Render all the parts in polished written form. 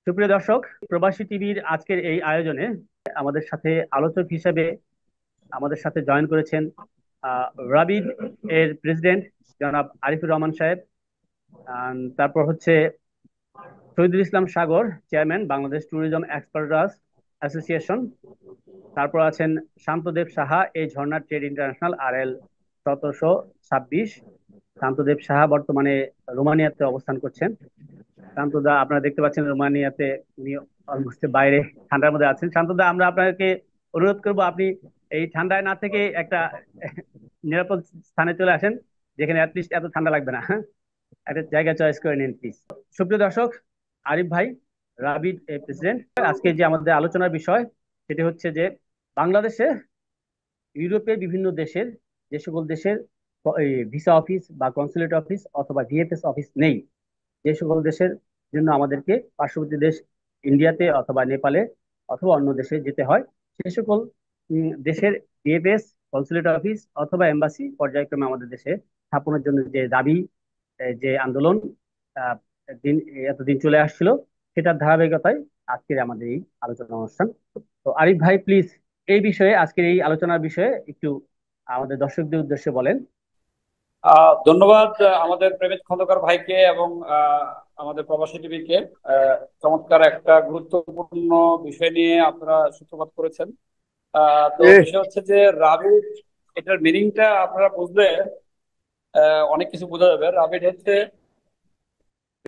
সুপ্রিয় দর্শক, প্রবাসী টিভির আজকের এই আয়োজনে আমাদের সাথে আলোচক হিসেবে আমাদের সাথে জয়েন করেছেন রাবিড এর প্রেসিডেন্ট জনাব আরিফুর রহমান সাহেব। তারপর হচ্ছে শহীদুল ইসলাম সাগর, চেয়ারম্যান বাংলাদেশ ট্যুরিজম এক্সপার্টাস অ্যাসোসিয়েশন। তারপর আছেন শান্তদেব সাহা, এই ঝর্ণা ট্রেড ইন্টারন্যাশনাল RL 1726। শান্তদেব সাহা বর্তমানে রোমানিয়াতে অবস্থান করছেন। শান্তদা, আপনারা দেখতে পাচ্ছেন রোমানিয়াতে উনি অলমোস্ট বাইরে ঠান্ডার মধ্যে আছেন। শান্তদা, আমরা আপনাকে অনুরোধ করব আপনি এই ঠান্ডায় না থেকে একটা নিরাপদ স্থানে চলে আসেন, যেখানে অ্যাটলিস্ট এত ঠান্ডা লাগবে না। হ্যাঁ, একটা জায়গা চয়েস করে নিন প্লিজ। সুপ্রিয় দর্শক, আরিফ ভাই, রাবিড প্রেসিডেন্ট, আজকে যে আমাদের আলোচনার বিষয় সেটি হচ্ছে যে বাংলাদেশে ইউরোপের বিভিন্ন দেশের, যে সকল দেশের ভিসা অফিস বা কনসুলেট অফিস অথবা ভিএফএস অফিস নেই, যে সকল দেশের জন্য আমাদেরকে পার্শ্ববর্তী দেশ ইন্ডিয়াতে অথবা নেপালে অথবা অন্য দেশে যেতে হয়, সে সকল দেশের ভিএফএস, কনসুলেট অফিস অথবা এম্বাসি পর্যায়ক্রমে আমাদের দেশে স্থাপনের জন্য যে দাবি, যে আন্দোলন আহ, দিন এতদিন চলে আসছিল, সেটার ধারাবাহিকতায় আজকের আমাদের এই আলোচনা অনুষ্ঠান। তো আরিফ ভাই, প্লিজ এই বিষয়ে, আজকের এই আলোচনার বিষয়ে একটু আমাদের দর্শকদের উদ্দেশ্যে বলেন। ধন্যবাদ আমাদের প্রেমিত খন্দকার ভাইকে এবং আমাদের প্রবাসী টিভিকে। চমৎকার একটা গুরুত্বপূর্ণ বিষয় নিয়ে আপনারা সূত্রপাত করেছেন। তো বিষয় হচ্ছে যে রাবিট, এটার মিনিংটা আপনারা বুঝলে অনেক কিছু বোঝা যাবে। রাবিট হচ্ছে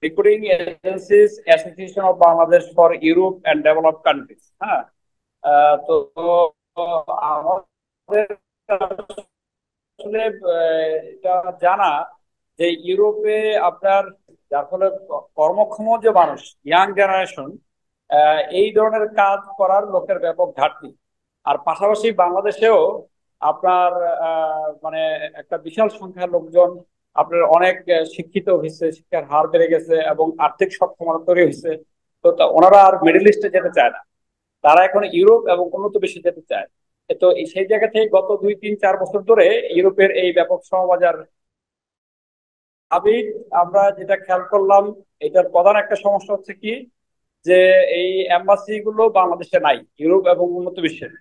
recruiting agencies association of Bangladesh for Europe and develop countries. হ্যাঁ। তো আমাদের আসলে এটা জানা যে ইউরোপে আপনার, যার ফলে কর্মক্ষম যে মানুষ, ইয়াং জেনারেশন, এই ধরনের কাজ করার লোকের ব্যাপক ঘাটতি। আর পাশাপাশি বাংলাদেশেও আপনার মানে একটা বিশাল সংখ্যার লোকজন আপনার অনেক শিক্ষিত হয়েছে, শিক্ষার হার বেড়ে গেছে এবং আর্থিক সক্ষমতা তৈরি হয়েছে। তো ওনারা আর মিডল ইস্টে যেতে চায় না, তারা এখন ইউরোপ এবং উন্নত বিশ্বে যেতে চায়। তো সেই জায়গা থেকে গত 2 3 4 বছর ধরে ইউরোপের এই ব্যাপক শ্রমবাজার। আমি আমরা যেটা খেয়াল করলাম, এটার প্রধান একটা সমস্যা হচ্ছে কি, যে এই এম্বাসি গুলো বাংলাদেশে নাই। ইউরোপ এবং উন্নত বিশ্বের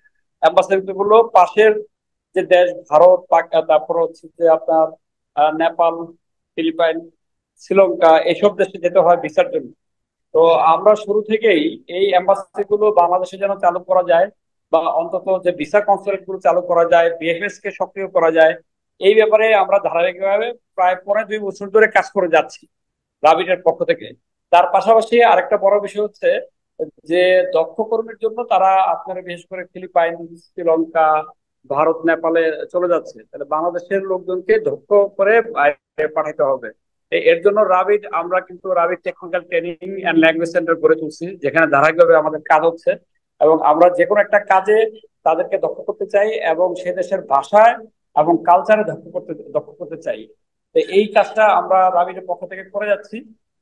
এম্বাসি গুলো পাশের যে দেশ, ভারত, তারপর হচ্ছে যে আপনার নেপাল, ফিলিপাইন, শ্রীলঙ্কা, এইসব দেশে যেতে হয় ভিসার জন্য। তো আমরা শুরু থেকেই এই এম্বাসি গুলো বাংলাদেশে যেন চালু করা যায়, বা অন্তত যে ভিসা কনসুলেট গুলো চালু করা যায়, বিএফএস কে সক্রিয় করা যায়, এই ব্যাপারে আমরা ধারাবাহিকভাবে প্রায় 2.5 বছর ধরে কাজ করে যাচ্ছি রাবিটের পক্ষ থেকে। তার পাশাপাশি আরেকটা বড় বিষয় হচ্ছে যে দক্ষ কর্মীর জন্য তারা আপনারা বিশেষ করে ফিলিপাইন, শ্রীলঙ্কা, ভারত, নেপালে চলে যাচ্ছে। তাহলে বাংলাদেশের লোকজনকে দক্ষ করে বাইরে পাঠাতে হবে। এর জন্য রাবিট, আমরা কিন্তু rabbit technical training and language centre গড়ে তুলছি, যেখানে ধারাবাহিকভাবে আমাদের কাজ হচ্ছে। এবং আমরা যে কোনো একটা কাজে তাদেরকে দক্ষ করতে চাই এবং সে দেশের ভাষায় এবং কালচারে দক্ষ করতে চাই। তো এই কাজটা আমরা রাবিটের পক্ষ থেকে করে যাচ্ছি।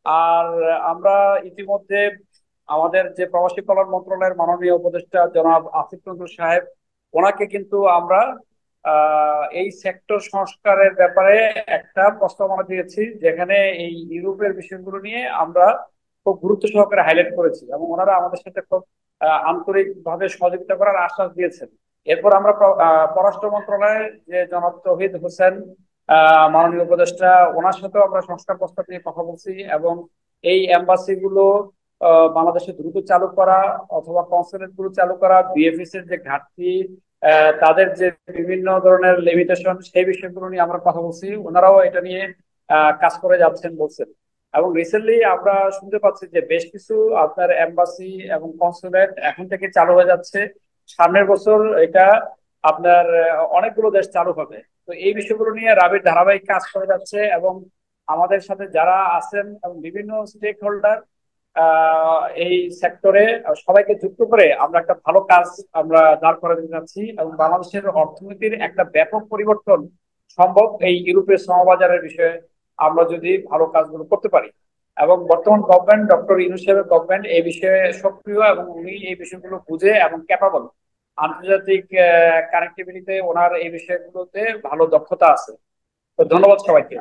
আর আমরা ইতিমধ্যে আমাদের যে প্রবাসী কল্যাণ মন্ত্রণালয়ের মাননীয় উপদেষ্টা জনাব আসিফ নজরুল সাহেব, ওনাকে কিন্তু আমরা এই সেক্টর সংস্কারের ব্যাপারে একটা প্রস্তাবনা দিয়েছি, যেখানে এই ইউরোপের বিষয়গুলো নিয়ে আমরা খুব গুরুত্ব সহকারে হাইলাইট করেছি এবং ওনারা আমাদের সাথে খুব আন্তরিক ভাবে সহযোগিতা করার আশ্বাস দিয়েছেন। এরপর আমরা পররাষ্ট্র মন্ত্রণালয়ের যে জনাব তৌহিদ হোসেন, মাননীয় উপদেষ্টা, ওনার সাথেও আমরা সংস্কার প্রস্তাব নিয়ে কথা বলছি এবং এই এম্বাসি গুলো বাংলাদেশে দ্রুত চালু করা অথবা কনসুলেট গুলো চালু করা, বিএফএস এর যে ঘাটতি, তাদের যে বিভিন্ন ধরনের লিমিটেশন, সেই বিষয়গুলো নিয়ে আমরা কথা বলছি। ওনারাও এটা নিয়ে কাজ করে যাচ্ছেন বলছেন। এবং রিসেন্টলি আমরা শুনতে পাচ্ছি যে বেশ কিছু আপনার এম্বাসি এবং কনসুলেট এখন থেকে চালু হয়ে যাচ্ছে। সামনের বছর এটা আপনার অনেকগুলো দেশ চালু হবে। তো এই বিষয়গুলো নিয়ে রাবির ধারাবাহিক কাজ করে যাচ্ছে এবং আমাদের সাথে যারা আছেন এবং বিভিন্ন স্টেক হোল্ডার এই সেক্টরে, সবাইকে যুক্ত করে আমরা একটা ভালো কাজ আমরা দাঁড় করাতে যাচ্ছি এবং বাংলাদেশের অর্থনীতির একটা ব্যাপক পরিবর্তন সম্ভব এই ইউরোপের শ্রমবাজারের বিষয়ে, আমরা যদি ভালো কাজগুলো করতে পারি। এবং বর্তমান গভর্নমেন্ট, ডক্টর ইউনূস সাহেবের গভর্নমেন্ট এই বিষয়ে সক্রিয় এবং উনি এই বিষয়গুলো বুঝে এবং ক্যাপাবল। আন্তর্জাতিক কানেক্টিভিটিতে ওনার এই বিষয়গুলোতে ভালো দক্ষতা আছে। তো ধন্যবাদ সবাইকে।